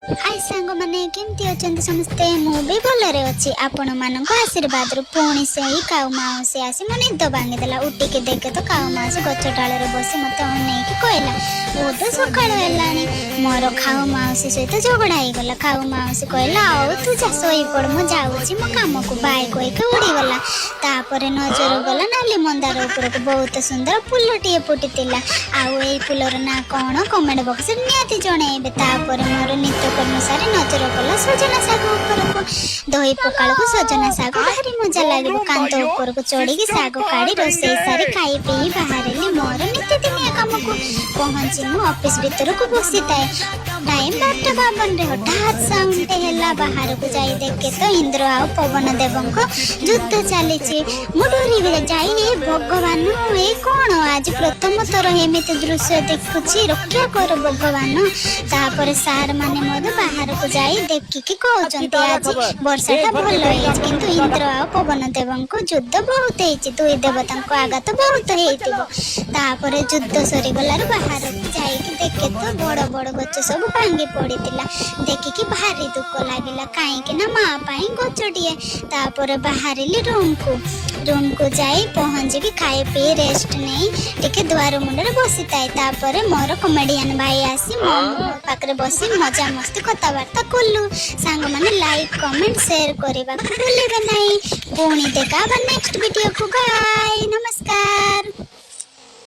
हाय सांग मैंने केमती अच्छा समस्ते मुझे भलरे अच्छी आपण मान आशीर्वाद पुणी से ही काऊ माउसी आसी मो निद भांगीदेला उठिके देखे तो काऊ माउसी गच डाल बसी मत अनेक कहला ओ तो सका मोर खाऊ माउसी सहित झगड़ा हो गला। खाऊ माउसी कहला आउ तू जा शोई पड़ मु जाऊँगी मो कम को बाय कहीके उड़ीगला। तापर नजर गला नाली मंदार उपरक बहुत सुंदर फुलटे फुटी आउ ए फुलर ना कौन कमेंट बक्स निहाती जणेबे। तापर मोर नित्य कर्म सारी नजर गला सजना शाग उपरको दही पकाल को सजना शाग भारी मजा लगे। कांत उपरको चढ़ी शाग काढ़ी रोसई सारी खाई पी बाहर मोर नित्यदिनिया कम को पहुंची मु ऑफिस भीतर को बसी थाए। टाइम 12:52 हठात साउंड है बाहर को जाई देखे तो इंद्र आ पवन देवं को युद्ध चली मुडरी जाई भगवान ए कौन आज प्रथम थर एमती दृश्य देखुची रक्षा कर भगवान। तापर सार माने बाहर को जाई देखिकी कहते आज वर्षाटा भल किंतु इंद्र आ पवन देवं को युद्ध बहुत दुई देवता को आघात बहुत होपर युद्ध सरीगलार बाहर को जाइए देखे तो बड़ बड़ गच सब भांगी पड़ी देखिकी भारी दुख लगे कहीं माँ पाई गचटे। तापर बाहर रूम को जाई पहुँचिकी खाई पी रेस्ट नहीं टिके द्वार मुंडे बसी थाए। तापर मोर कमेडियन भाई आसी मो पाखे बसी मजा मस्ती कथबार्ता कलु। सांग मैंने लाइक कमेंट शेयर करने को भूलिबे नहीं। पुणी देखा नेक्स्ट वीडियो को। बाय नमस्कार।